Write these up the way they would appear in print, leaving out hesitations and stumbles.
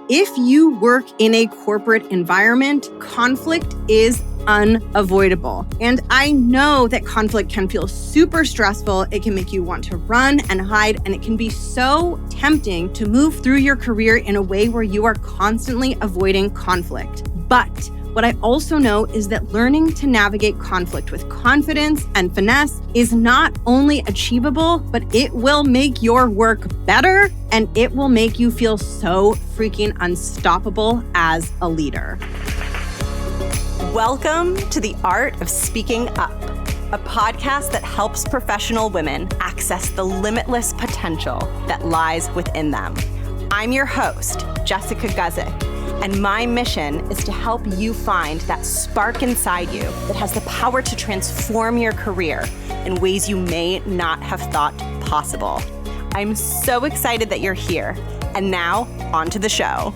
If you work in a corporate environment, conflict is unavoidable. And I know that conflict can feel super stressful. It can make you want to run and hide, and it can be so tempting to move through your career in a way where you are constantly avoiding conflict. But what I also know is that learning to navigate conflict with confidence and finesse is not only achievable, but it will make your work better and it will make you feel so freaking unstoppable as a leader. Welcome to The Art of Speaking Up, a podcast that helps professional women access the limitless potential that lies within them. I'm your host, Jessica Guzik. And my mission is to help you find that spark inside you that has the power to transform your career in ways you may not have thought possible. I'm so excited that you're here. And now, on to the show.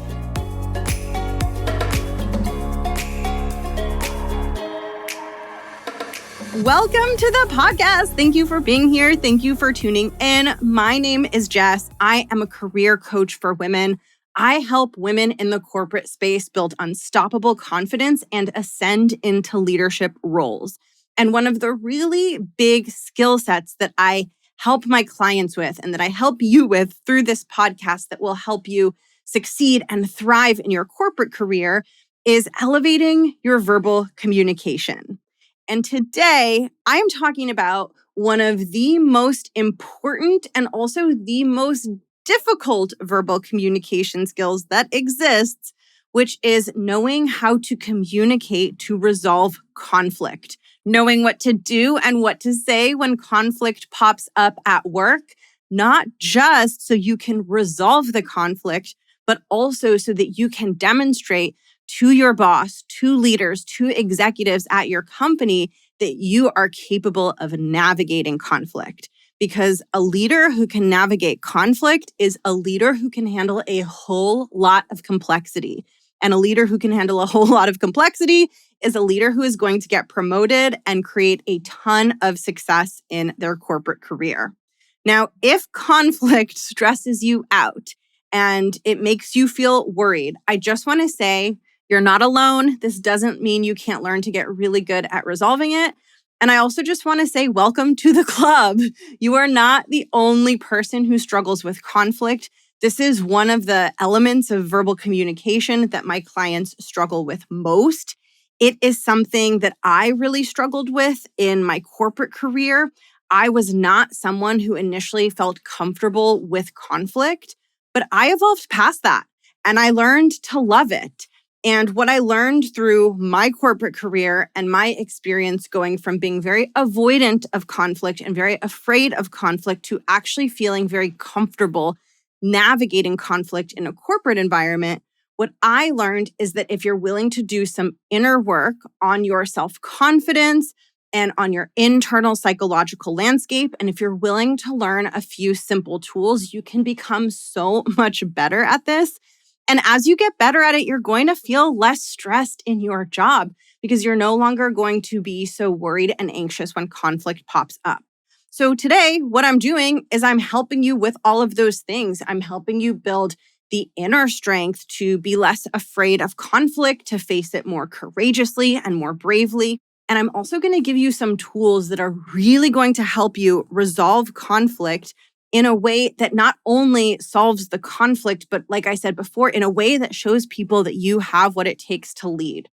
Welcome to the podcast. Thank you for being here. Thank you for tuning in. My name is Jess. I am a career coach for women. I help women in the corporate space build unstoppable confidence and ascend into leadership roles. And one of the really big skill sets that I help my clients with and that I help you with through this podcast that will help you succeed and thrive in your corporate career is elevating your verbal communication. And today I'm talking about one of the most important and also the most difficult verbal communication skills that exists, which is knowing how to communicate to resolve conflict, knowing what to do and what to say when conflict pops up at work, not just so you can resolve the conflict, but also so that you can demonstrate to your boss, to leaders, to executives at your company that you are capable of navigating conflict. Because a leader who can navigate conflict is a leader who can handle a whole lot of complexity. And a leader who can handle a whole lot of complexity is a leader who is going to get promoted and create a ton of success in their corporate career. Now, if conflict stresses you out and it makes you feel worried, I just want to say you're not alone. This doesn't mean you can't learn to get really good at resolving it. And I also just want to say, welcome to the club. You are not the only person who struggles with conflict. This is one of the elements of verbal communication that my clients struggle with most. It is something that I really struggled with in my corporate career. I was not someone who initially felt comfortable with conflict, but I evolved past that and I learned to love it. And what I learned through my corporate career and my experience going from being very avoidant of conflict and very afraid of conflict to actually feeling very comfortable navigating conflict in a corporate environment, what I learned is that if you're willing to do some inner work on your self-confidence and on your internal psychological landscape, and if you're willing to learn a few simple tools, you can become so much better at this. And as you get better at it, you're going to feel less stressed in your job because you're no longer going to be so worried and anxious when conflict pops up. So today, what I'm doing is I'm helping you with all of those things. I'm helping you build the inner strength to be less afraid of conflict, to face it more courageously and more bravely. And I'm also going to give you some tools that are really going to help you resolve conflict in a way that not only solves the conflict, but like I said before, in a way that shows people that you have what it takes to lead.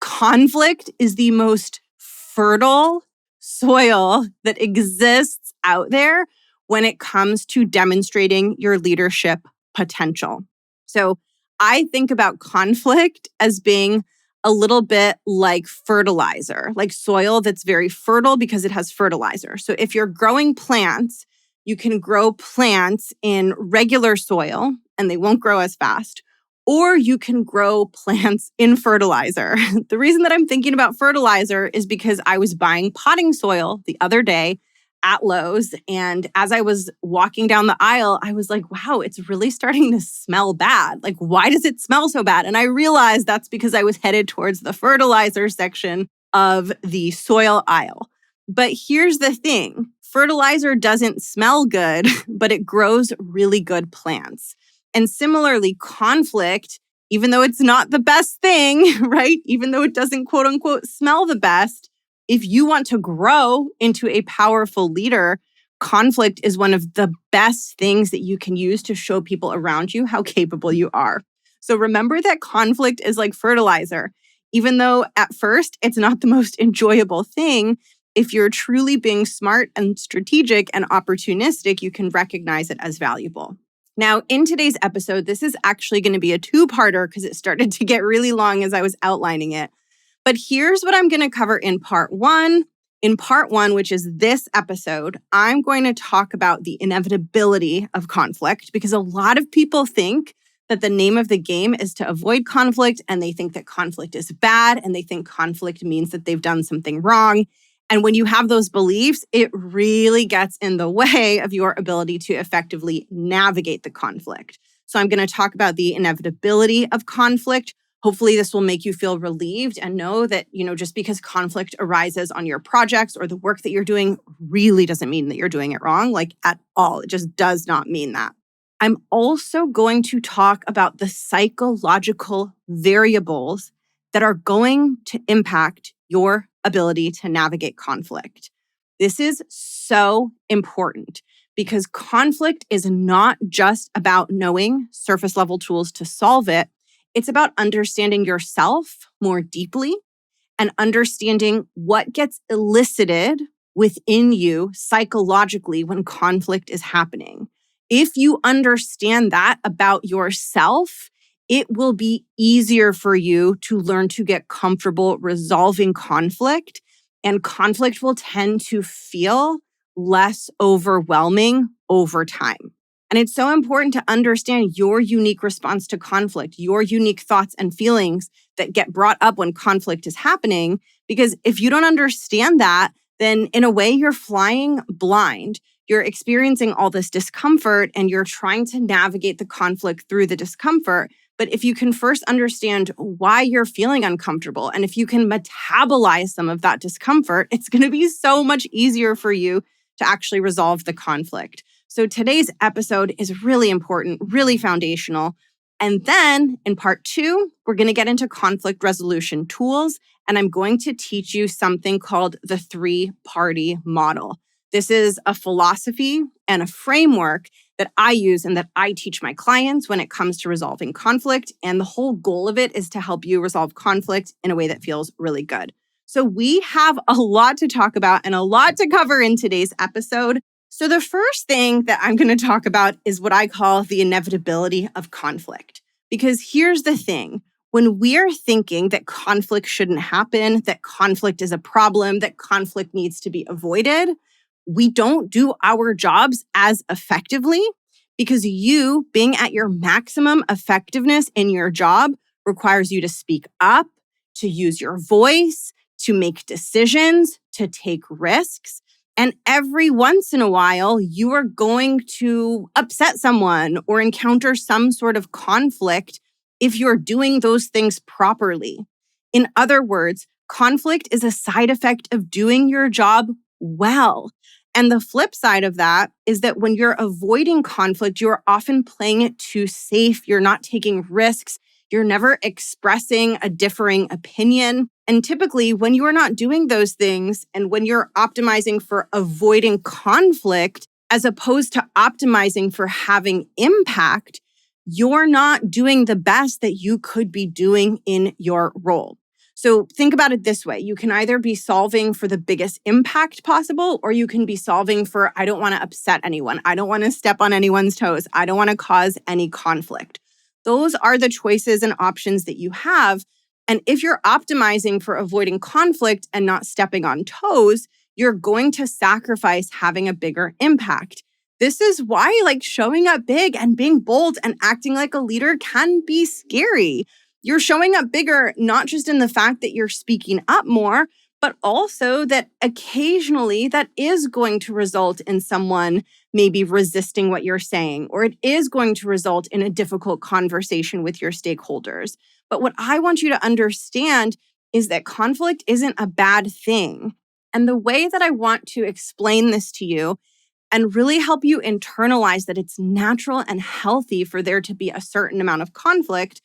Conflict is the most fertile soil that exists out there when it comes to demonstrating your leadership potential. So I think about conflict as being a little bit like fertilizer, like soil that's very fertile because it has fertilizer. So if you're growing plants, you can grow plants in regular soil and they won't grow as fast, or you can grow plants in fertilizer. The reason that I'm thinking about fertilizer is because I was buying potting soil the other day at Lowe's. And as I was walking down the aisle, I was like, wow, it's really starting to smell bad. Like, why does it smell so bad? And I realized that's because I was headed towards the fertilizer section of the soil aisle. But here's the thing. Fertilizer doesn't smell good, but it grows really good plants. And similarly, conflict, even though it's not the best thing, right? Even though it doesn't quote unquote smell the best, if you want to grow into a powerful leader, conflict is one of the best things that you can use to show people around you how capable you are. So remember that conflict is like fertilizer. Even though at first it's not the most enjoyable thing, if you're truly being smart and strategic and opportunistic, you can recognize it as valuable. Now, in today's episode, this is actually going to be a two-parter because it started to get really long as I was outlining it. But here's what I'm going to cover in part one. In part one, which is this episode, I'm going to talk about the inevitability of conflict because a lot of people think that the name of the game is to avoid conflict, and they think that conflict is bad, and they think conflict means that they've done something wrong. And when you have those beliefs, it really gets in the way of your ability to effectively navigate the conflict. So I'm going to talk about the inevitability of conflict. Hopefully this will make you feel relieved and know that, just because conflict arises on your projects or the work that you're doing really doesn't mean that you're doing it wrong, like at all. It just does not mean that. I'm also going to talk about the psychological variables that are going to impact your ability to navigate conflict. This is so important because conflict is not just about knowing surface level tools to solve it. It's about understanding yourself more deeply and understanding what gets elicited within you psychologically when conflict is happening. If you understand that about yourself, it will be easier for you to learn to get comfortable resolving conflict, and conflict will tend to feel less overwhelming over time. And it's so important to understand your unique response to conflict, your unique thoughts and feelings that get brought up when conflict is happening, because if you don't understand that, then in a way you're flying blind. You're experiencing all this discomfort and you're trying to navigate the conflict through the discomfort. But if you can first understand why you're feeling uncomfortable, and if you can metabolize some of that discomfort, it's going to be so much easier for you to actually resolve the conflict. So today's episode is really important, really foundational. And then in part two, we're going to get into conflict resolution tools, and I'm going to teach you something called the three-party model. This is a philosophy and a framework that I use and that I teach my clients when it comes to resolving conflict. And the whole goal of it is to help you resolve conflict in a way that feels really good. So we have a lot to talk about and a lot to cover in today's episode. So the first thing that I'm going to talk about is what I call the inevitability of conflict. Because here's the thing. When we're thinking that conflict shouldn't happen, that conflict is a problem, that conflict needs to be avoided, we don't do our jobs as effectively because you being at your maximum effectiveness in your job requires you to speak up, to use your voice, to make decisions, to take risks. And every once in a while, you are going to upset someone or encounter some sort of conflict if you're doing those things properly. In other words, conflict is a side effect of doing your job well. And the flip side of that is that when you're avoiding conflict, you're often playing it too safe. You're not taking risks. You're never expressing a differing opinion. And typically, when you are not doing those things and when you're optimizing for avoiding conflict, as opposed to optimizing for having impact, you're not doing the best that you could be doing in your role. So think about it this way. You can either be solving for the biggest impact possible, or you can be solving for, I don't want to upset anyone. I don't want to step on anyone's toes. I don't want to cause any conflict. Those are the choices and options that you have. And if you're optimizing for avoiding conflict and not stepping on toes, you're going to sacrifice having a bigger impact. This is why showing up big and being bold and acting like a leader can be scary. You're showing up bigger, not just in the fact that you're speaking up more, but also that occasionally that is going to result in someone maybe resisting what you're saying, or it is going to result in a difficult conversation with your stakeholders. But what I want you to understand is that conflict isn't a bad thing. And the way that I want to explain this to you and really help you internalize that it's natural and healthy for there to be a certain amount of conflict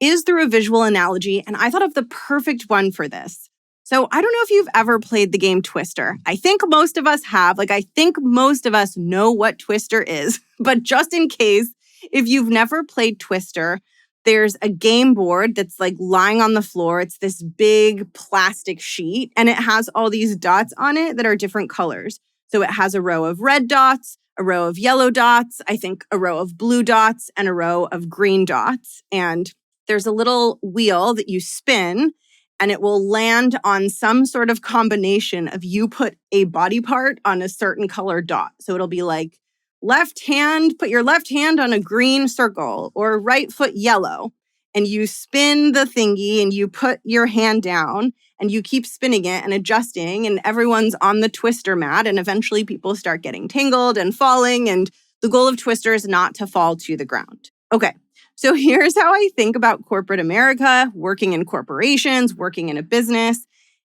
is through a visual analogy. And I thought of the perfect one for this. So I don't know if you've ever played the game Twister. I think most of us have. I think most of us know what Twister is. But just in case, if you've never played Twister, there's a game board that's lying on the floor. It's this big plastic sheet, and it has all these dots on it that are different colors. So it has a row of red dots, a row of yellow dots, I think a row of blue dots, and a row of green dots. And there's a little wheel that you spin, and it will land on some sort of combination of you put a body part on a certain color dot. So it'll be left hand, put your left hand on a green circle, or right foot yellow. And you spin the thingy and you put your hand down and you keep spinning it and adjusting, and everyone's on the Twister mat, and eventually people start getting tangled and falling. And the goal of Twister is not to fall to the ground. Okay. So here's how I think about corporate America, working in corporations, working in a business.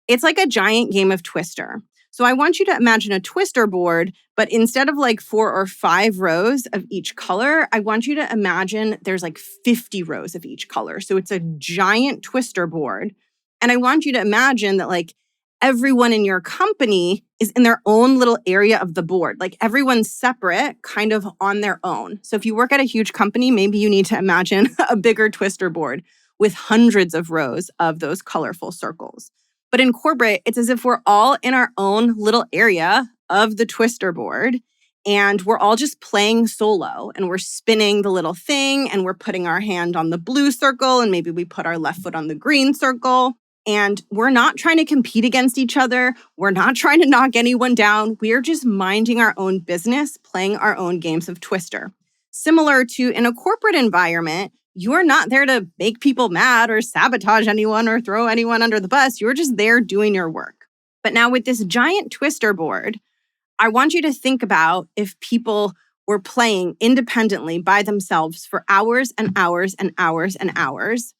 It's like a giant game of Twister. So I want you to imagine a Twister board, but instead of 4 or 5 rows of each color, I want you to imagine there's 50 rows of each color. So it's a giant Twister board. And I want you to imagine that everyone in your company is in their own little area of the board. Everyone's separate, kind of on their own. So if you work at a huge company, maybe you need to imagine a bigger Twister board with hundreds of rows of those colorful circles. But in corporate, it's as if we're all in our own little area of the Twister board, and we're all just playing solo, and we're spinning the little thing, and we're putting our hand on the blue circle, and maybe we put our left foot on the green circle. And we're not trying to compete against each other. We're not trying to knock anyone down. We're just minding our own business, playing our own games of Twister. Similar to in a corporate environment, you're not there to make people mad or sabotage anyone or throw anyone under the bus. You're just there doing your work. But now with this giant Twister board, I want you to think about if people were playing independently by themselves for hours and hours and hours and hours.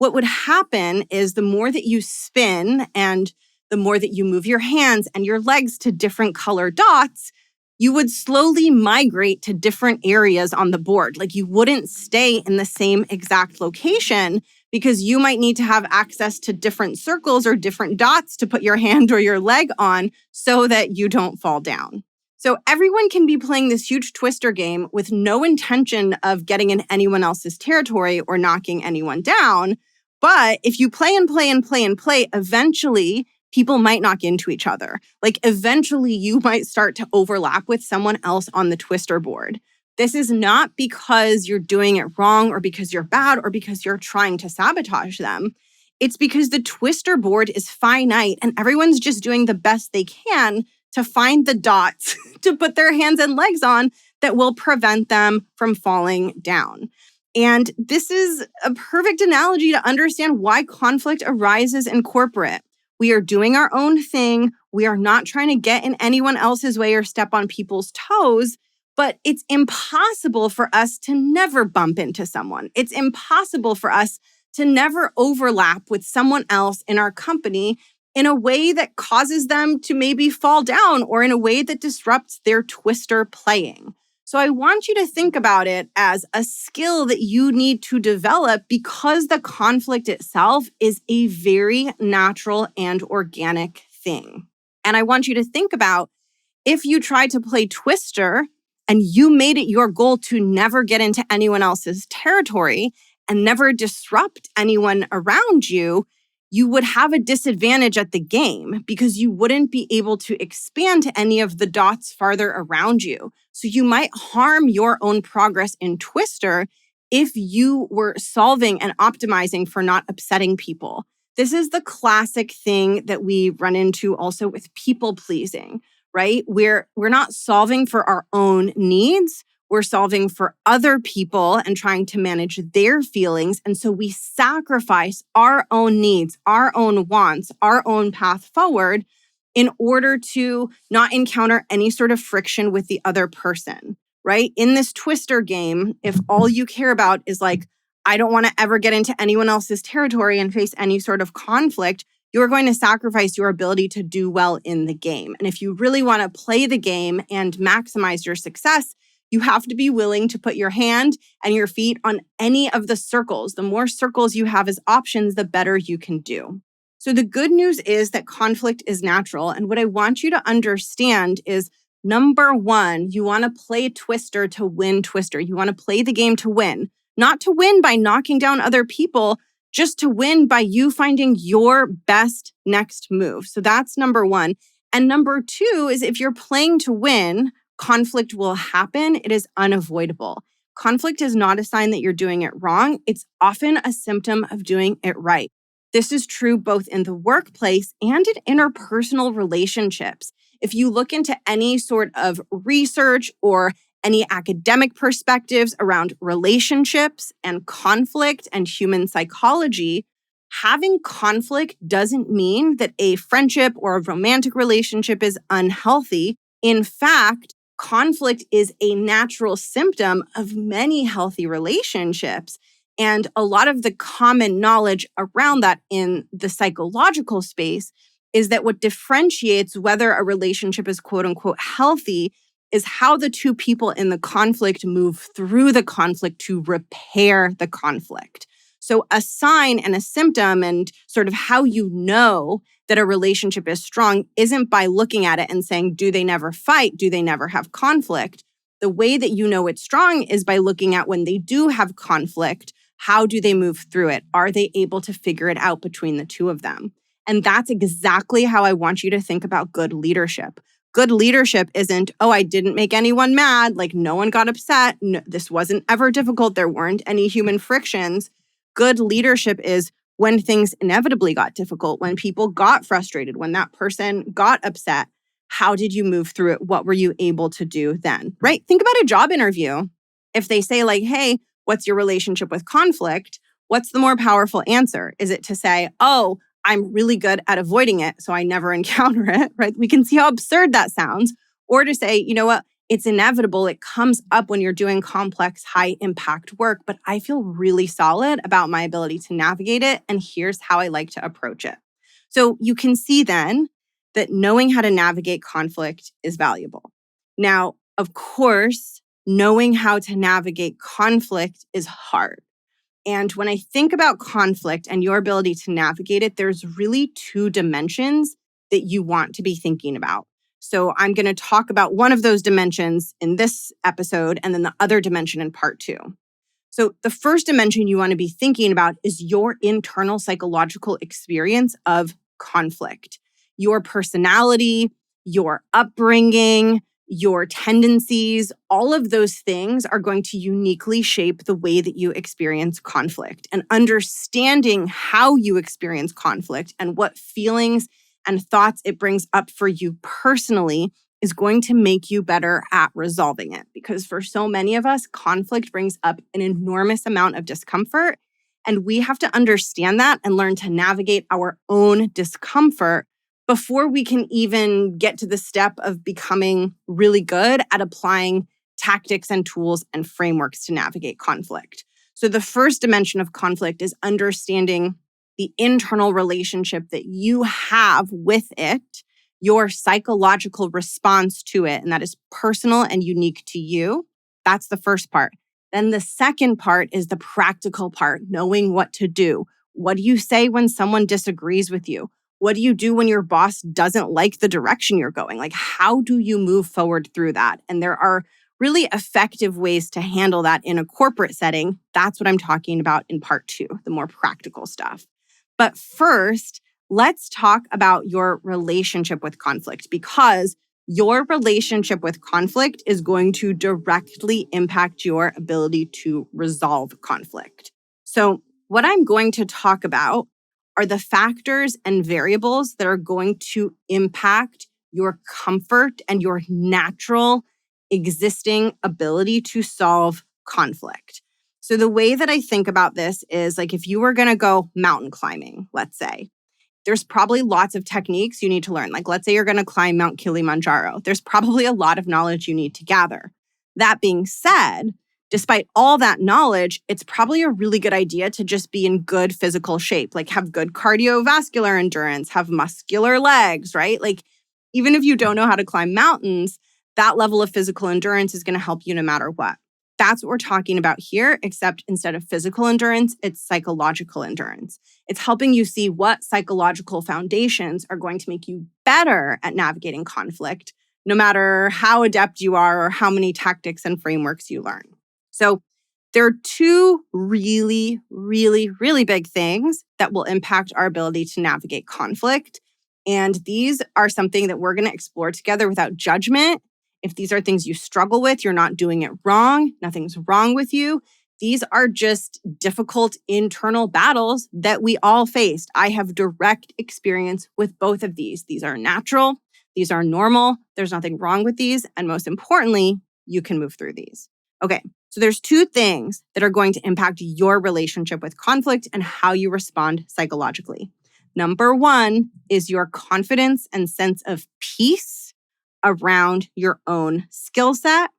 What would happen is the more that you spin and the more that you move your hands and your legs to different color dots, you would slowly migrate to different areas on the board. You wouldn't stay in the same exact location because you might need to have access to different circles or different dots to put your hand or your leg on so that you don't fall down. So everyone can be playing this huge Twister game with no intention of getting in anyone else's territory or knocking anyone down. But if you play and play and play and play, eventually people might knock into each other. Eventually you might start to overlap with someone else on the Twister board. This is not because you're doing it wrong or because you're bad or because you're trying to sabotage them. It's because the Twister board is finite and everyone's just doing the best they can to find the dots to put their hands and legs on that will prevent them from falling down. And this is a perfect analogy to understand why conflict arises in corporate. We are doing our own thing. We are not trying to get in anyone else's way or step on people's toes, but it's impossible for us to never bump into someone. It's impossible for us to never overlap with someone else in our company in a way that causes them to maybe fall down or in a way that disrupts their Twister playing. So I want you to think about it as a skill that you need to develop because the conflict itself is a very natural and organic thing. And I want you to think about if you tried to play Twister and you made it your goal to never get into anyone else's territory and never disrupt anyone around you, you would have a disadvantage at the game because you wouldn't be able to expand to any of the dots farther around you. So you might harm your own progress in Twister if you were solving and optimizing for not upsetting people. This is the classic thing that we run into also with people pleasing, right? We're not solving for our own needs. We're solving for other people and trying to manage their feelings. And so we sacrifice our own needs, our own wants, our own path forward in order to not encounter any sort of friction with the other person, right? In this Twister game, if all you care about is I don't want to ever get into anyone else's territory and face any sort of conflict, you're going to sacrifice your ability to do well in the game. And if you really want to play the game and maximize your success, you have to be willing to put your hand and your feet on any of the circles. The more circles you have as options, the better you can do. So the good news is that conflict is natural. And what I want you to understand is, number one, you want to play Twister to win Twister. You want to play the game to win, not to win by knocking down other people, just to win by you finding your best next move. So that's number one. And number two is, if you're playing to win, conflict will happen. It is unavoidable. Conflict is not a sign that you're doing it wrong. It's often a symptom of doing it right. This is true both in the workplace and in interpersonal relationships. If you look into any sort of research or any academic perspectives around relationships and conflict and human psychology, having conflict doesn't mean that a friendship or a romantic relationship is unhealthy. In fact, conflict is a natural symptom of many healthy relationships. And a lot of the common knowledge around that in the psychological space is that what differentiates whether a relationship is quote unquote healthy is how the two people in the conflict move through the conflict to repair the conflict. So a sign and a symptom and sort of how you know that a relationship is strong isn't by looking at it and saying, do they never fight? Do they never have conflict? The way that you know it's strong is by looking at when they do have conflict, how do they move through it? Are they able to figure it out between the two of them? And that's exactly how I want you to think about good leadership. Good leadership isn't, oh, I didn't make anyone mad, like no one got upset, no, this wasn't ever difficult, there weren't any human frictions. Good leadership is when things inevitably got difficult, when people got frustrated, when that person got upset, how did you move through it? What were you able to do then, right? Think about a job interview. If they say like, hey, what's your relationship with conflict? What's the more powerful answer? Is it to say, oh, I'm really good at avoiding it, so I never encounter it, right? We can see how absurd that sounds. Or to say, you know what? It's inevitable. It comes up when you're doing complex, high impact work, but I feel really solid about my ability to navigate it. And here's how I like to approach it. So you can see then that knowing how to navigate conflict is valuable. Now, of course, knowing how to navigate conflict is hard. And when I think about conflict and your ability to navigate it, there's really two dimensions that you want to be thinking about. So I'm going to talk about one of those dimensions in this episode and then the other dimension in part 2. So the first dimension you want to be thinking about is your internal psychological experience of conflict, your personality, your upbringing, your tendencies. All of those things are going to uniquely shape the way that you experience conflict. And understanding how you experience conflict and what feelings and thoughts it brings up for you personally is going to make you better at resolving it. Because for so many of us, conflict brings up an enormous amount of discomfort. And we have to understand that and learn to navigate our own discomfort before we can even get to the step of becoming really good at applying tactics and tools and frameworks to navigate conflict. So the first dimension of conflict is understanding the internal relationship that you have with it, your psychological response to it, and that is personal and unique to you. That's the first part. Then the second part is the practical part, knowing what to do. What do you say when someone disagrees with you? What do you do when your boss doesn't like the direction you're going? Like, how do you move forward through that? And there are really effective ways to handle that in a corporate setting. That's what I'm talking about in part 2, the more practical stuff. But first, let's talk about your relationship with conflict, because your relationship with conflict is going to directly impact your ability to resolve conflict. So what I'm going to talk about are the factors and variables that are going to impact your comfort and your natural existing ability to solve conflict. So the way that I think about this is like if you were going to go mountain climbing, let's say, there's probably lots of techniques you need to learn. Like let's say you're going to climb Mount Kilimanjaro. There's probably a lot of knowledge you need to gather. That being said, Despite all that knowledge, it's probably a really good idea to just be in good physical shape, like have good cardiovascular endurance, have muscular legs, right? Like even if you don't know how to climb mountains, that level of physical endurance is going to help you no matter what. That's what we're talking about here, except instead of physical endurance, it's psychological endurance. It's helping you see what psychological foundations are going to make you better at navigating conflict, no matter how adept you are or how many tactics and frameworks you learn. So there are two really, really, really big things that will impact our ability to navigate conflict. And these are something that we're going to explore together without judgment. If these are things you struggle with, you're not doing it wrong. Nothing's wrong with you. These are just difficult internal battles that we all faced. I have direct experience with both of these. These are natural. These are normal. There's nothing wrong with these. And most importantly, you can move through these. Okay, so there's two things that are going to impact your relationship with conflict and how you respond psychologically. Number one is your confidence and sense of peace around your own skill set.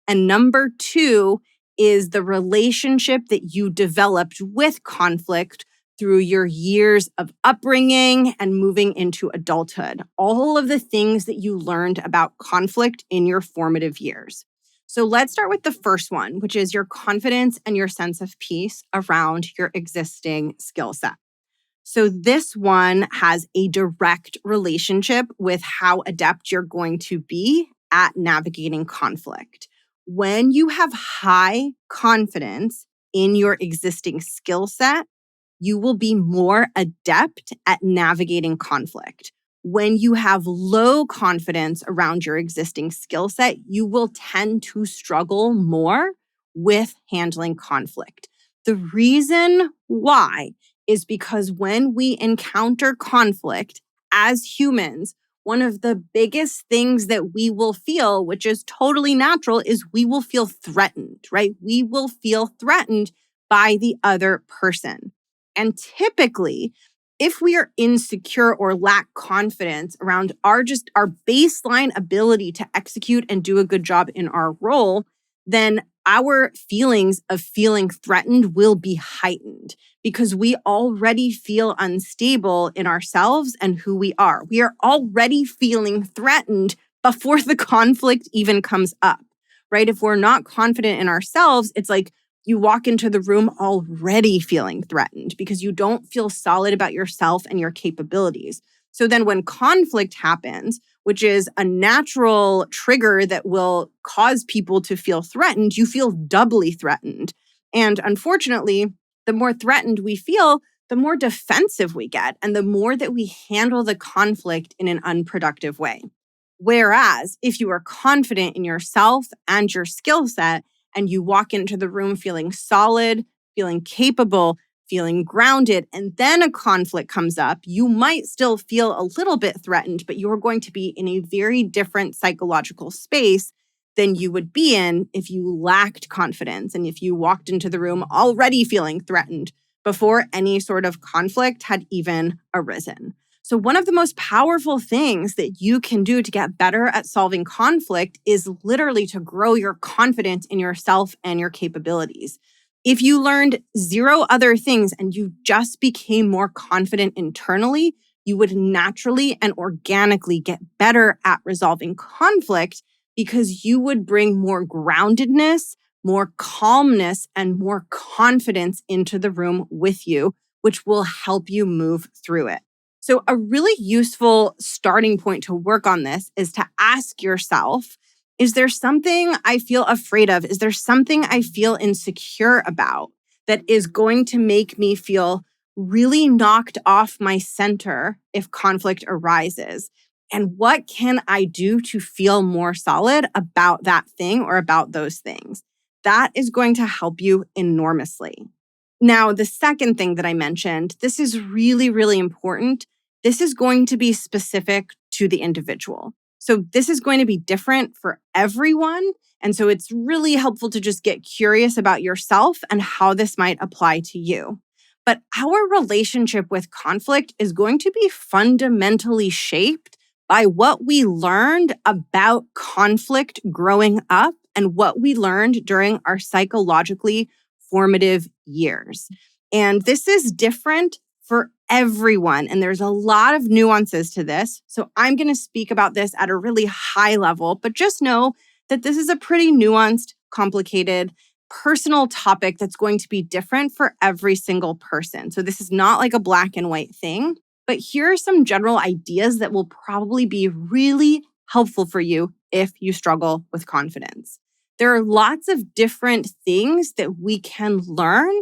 And number two is the relationship that you developed with conflict through your years of upbringing and moving into adulthood. All of the things that you learned about conflict in your formative years. So let's start with the first one, which is your confidence and your sense of peace around your existing skill set. So this one has a direct relationship with how adept you're going to be at navigating conflict. When you have high confidence in your existing skill set, you will be more adept at navigating conflict. When you have low confidence around your existing skill set, you will tend to struggle more with handling conflict. The reason why is because when we encounter conflict as humans, one of the biggest things that we will feel, which is totally natural, is we will feel threatened, right? We will feel threatened by the other person. And typically, if we are insecure or lack confidence around our baseline ability to execute and do a good job in our role, then our feelings of feeling threatened will be heightened because we already feel unstable in ourselves and who we are. We are already feeling threatened before the conflict even comes up, right? If we're not confident in ourselves, it's like you walk into the room already feeling threatened because you don't feel solid about yourself and your capabilities. So then when conflict happens, which is a natural trigger that will cause people to feel threatened, you feel doubly threatened. And unfortunately, the more threatened we feel, the more defensive we get and the more that we handle the conflict in an unproductive way. Whereas if you are confident in yourself and your skill set and you walk into the room feeling solid, feeling capable, feeling grounded, and then a conflict comes up, you might still feel a little bit threatened, but you're going to be in a very different psychological space than you would be in if you lacked confidence and if you walked into the room already feeling threatened before any sort of conflict had even arisen. So one of the most powerful things that you can do to get better at solving conflict is literally to grow your confidence in yourself and your capabilities. If you learned zero other things and you just became more confident internally, you would naturally and organically get better at resolving conflict because you would bring more groundedness, more calmness, and more confidence into the room with you, which will help you move through it. So a really useful starting point to work on this is to ask yourself, is there something I feel afraid of? Is there something I feel insecure about that is going to make me feel really knocked off my center if conflict arises? And what can I do to feel more solid about that thing or about those things? That is going to help you enormously. Now, the second thing that I mentioned, this is really, really important. This is going to be specific to the individual. So this is going to be different for everyone. And so it's really helpful to just get curious about yourself and how this might apply to you. But our relationship with conflict is going to be fundamentally shaped by what we learned about conflict growing up and what we learned during our psychologically formative years. And this is different for everyone. And there's a lot of nuances to this. So I'm going to speak about this at a really high level, but just know that this is a pretty nuanced, complicated, personal topic that's going to be different for every single person. So this is not like a black and white thing, but here are some general ideas that will probably be really helpful for you if you struggle with confidence. There are lots of different things that we can learn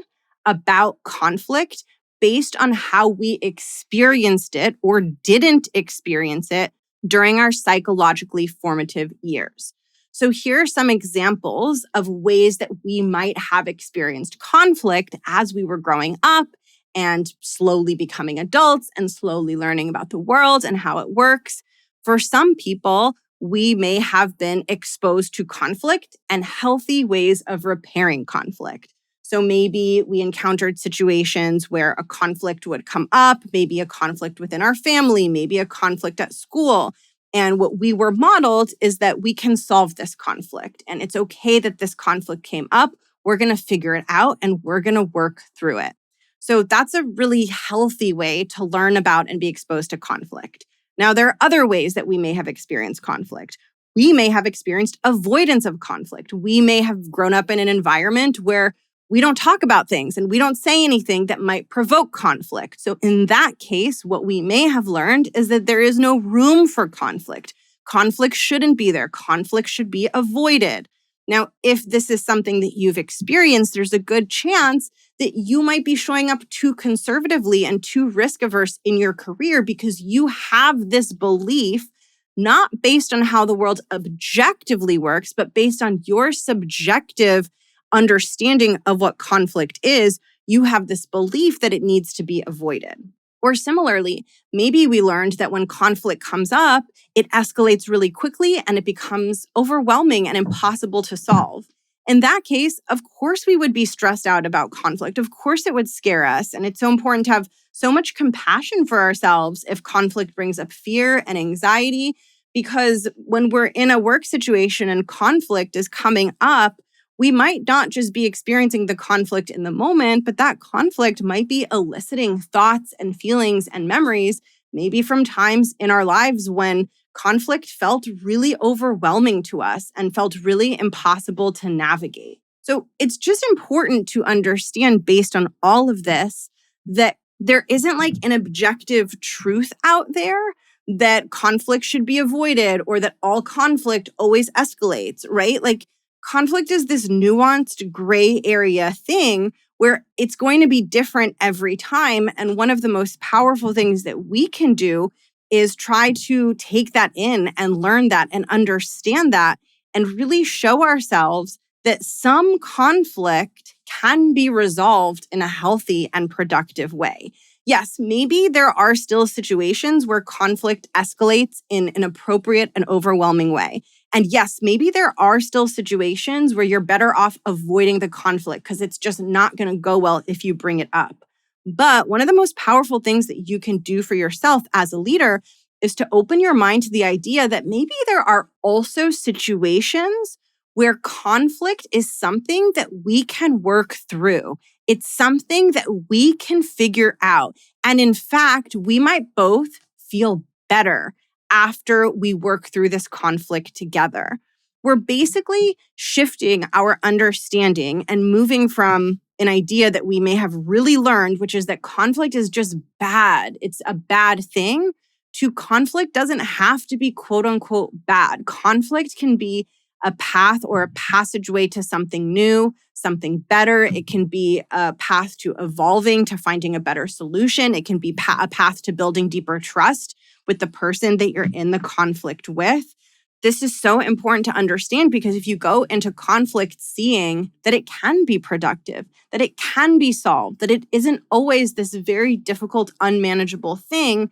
about conflict based on how we experienced it or didn't experience it during our psychologically formative years. So here are some examples of ways that we might have experienced conflict as we were growing up and slowly becoming adults and slowly learning about the world and how it works. For some people, we may have been exposed to conflict and healthy ways of repairing conflict. So maybe we encountered situations where a conflict would come up, maybe a conflict within our family, maybe a conflict at school. And what we were modeled is that we can solve this conflict. And it's okay that this conflict came up. We're going to figure it out and we're going to work through it. So that's a really healthy way to learn about and be exposed to conflict. Now, there are other ways that we may have experienced conflict. We may have experienced avoidance of conflict. We may have grown up in an environment where we don't talk about things and we don't say anything that might provoke conflict. So in that case, what we may have learned is that there is no room for conflict. Conflict shouldn't be there. Conflict should be avoided. Now, if this is something that you've experienced, there's a good chance that you might be showing up too conservatively and too risk averse in your career because you have this belief, not based on how the world objectively works, but based on your subjective understanding of what conflict is. You have this belief that it needs to be avoided. Or similarly, maybe we learned that when conflict comes up, it escalates really quickly and it becomes overwhelming and impossible to solve. In that case, of course, we would be stressed out about conflict. Of course, it would scare us. And it's so important to have so much compassion for ourselves if conflict brings up fear and anxiety, because when we're in a work situation and conflict is coming up, we might not just be experiencing the conflict in the moment, but that conflict might be eliciting thoughts and feelings and memories, maybe from times in our lives when conflict felt really overwhelming to us and felt really impossible to navigate. So it's just important to understand, based on all of this, that there isn't like an objective truth out there that conflict should be avoided or that all conflict always escalates, right? Like, conflict is this nuanced gray area thing where it's going to be different every time. And one of the most powerful things that we can do is try to take that in and learn that and understand that and really show ourselves that some conflict can be resolved in a healthy and productive way. Yes, maybe there are still situations where conflict escalates in an appropriate and overwhelming way. And yes, maybe there are still situations where you're better off avoiding the conflict because it's just not going to go well if you bring it up. But one of the most powerful things that you can do for yourself as a leader is to open your mind to the idea that maybe there are also situations where conflict is something that we can work through. It's something that we can figure out. And in fact, we might both feel better after we work through this conflict together. We're basically shifting our understanding and moving from an idea that we may have really learned, which is that conflict is just bad. It's a bad thing, to conflict doesn't have to be quote unquote bad. Conflict can be a path or a passageway to something new, something better. It can be a path to evolving, to finding a better solution. It can be a path to building deeper trust with the person that you're in the conflict with. This is so important to understand because if you go into conflict seeing that it can be productive, that it can be solved, that it isn't always this very difficult, unmanageable thing,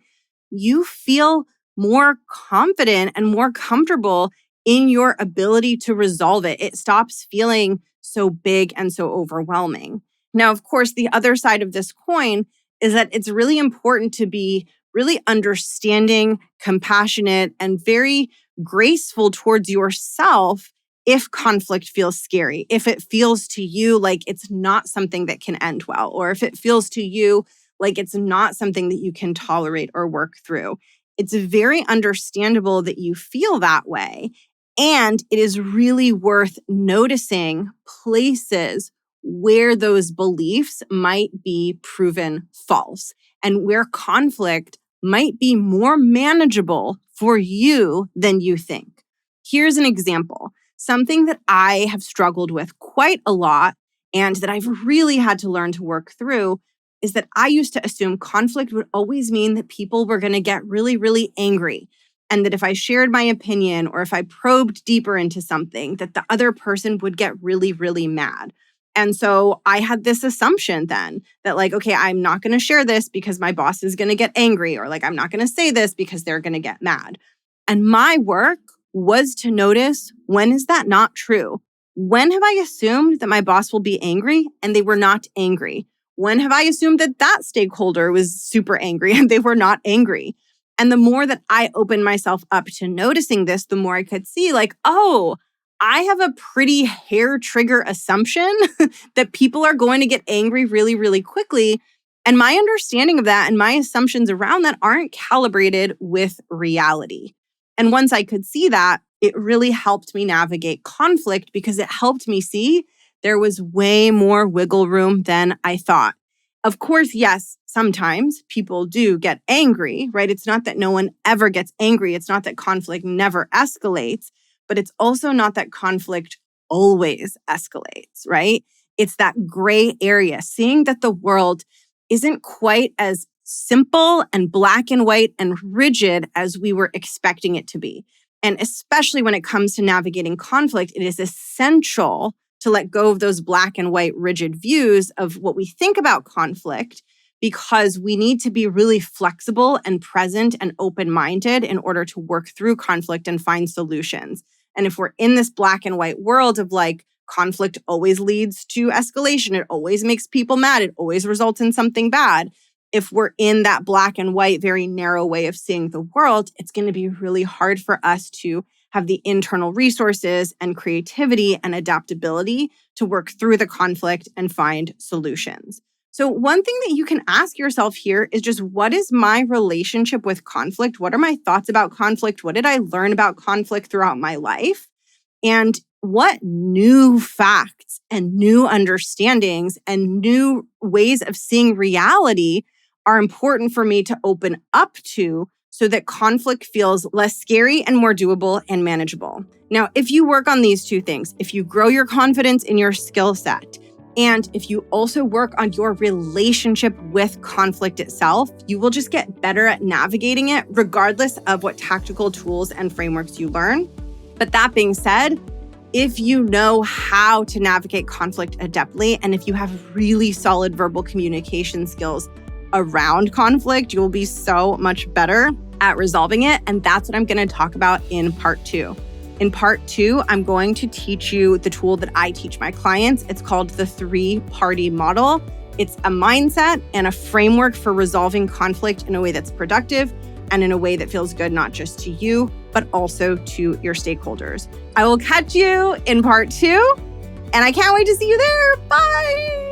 you feel more confident and more comfortable in your ability to resolve it. It stops feeling so big and so overwhelming. Now, of course, the other side of this coin is that it's really important to be really understanding, compassionate, and very graceful towards yourself if conflict feels scary, if it feels to you like it's not something that can end well, or if it feels to you like it's not something that you can tolerate or work through. It's very understandable that you feel that way. And it is really worth noticing places where those beliefs might be proven false and where conflict might be more manageable for you than you think. Here's an example. Something that I have struggled with quite a lot and that I've really had to learn to work through is that I used to assume conflict would always mean that people were going to get really, really angry. And that if I shared my opinion or if I probed deeper into something, that the other person would get really, really mad. And so I had this assumption then that like, okay, I'm not going to share this because my boss is going to get angry, or like, I'm not going to say this because they're going to get mad. And my work was to notice, when is that not true? When have I assumed that my boss will be angry and they were not angry? When have I assumed that that stakeholder was super angry and they were not angry? And the more that I opened myself up to noticing this, the more I could see like, oh, I have a pretty hair trigger assumption that people are going to get angry really, really quickly. And my understanding of that and my assumptions around that aren't calibrated with reality. And once I could see that, it really helped me navigate conflict because it helped me see there was way more wiggle room than I thought. Of course, yes, sometimes people do get angry, right? It's not that no one ever gets angry. It's not that conflict never escalates, but it's also not that conflict always escalates, right? It's that gray area, seeing that the world isn't quite as simple and black and white and rigid as we were expecting it to be. And especially when it comes to navigating conflict, it is essential to let go of those black and white rigid views of what we think about conflict, because we need to be really flexible and present and open-minded in order to work through conflict and find solutions. And if we're in this black and white world of like, conflict always leads to escalation, it always makes people mad, it always results in something bad. If we're in that black and white, very narrow way of seeing the world, it's going to be really hard for us to have the internal resources and creativity and adaptability to work through the conflict and find solutions. So one thing that you can ask yourself here is just, what is my relationship with conflict? What are my thoughts about conflict? What did I learn about conflict throughout my life? And what new facts and new understandings and new ways of seeing reality are important for me to open up to so that conflict feels less scary and more doable and manageable. Now, if you work on these two things, if you grow your confidence in your skill set, and if you also work on your relationship with conflict itself, you will just get better at navigating it regardless of what tactical tools and frameworks you learn. But that being said, if you know how to navigate conflict adeptly, and if you have really solid verbal communication skills around conflict, you'll be so much better at resolving it. And that's what I'm going to talk about in part 2. In part 2, I'm going to teach you the tool that I teach my clients. It's called the 3-party model. It's a mindset and a framework for resolving conflict in a way that's productive and in a way that feels good, not just to you, but also to your stakeholders. I will catch you in part 2, and I can't wait to see you there. Bye.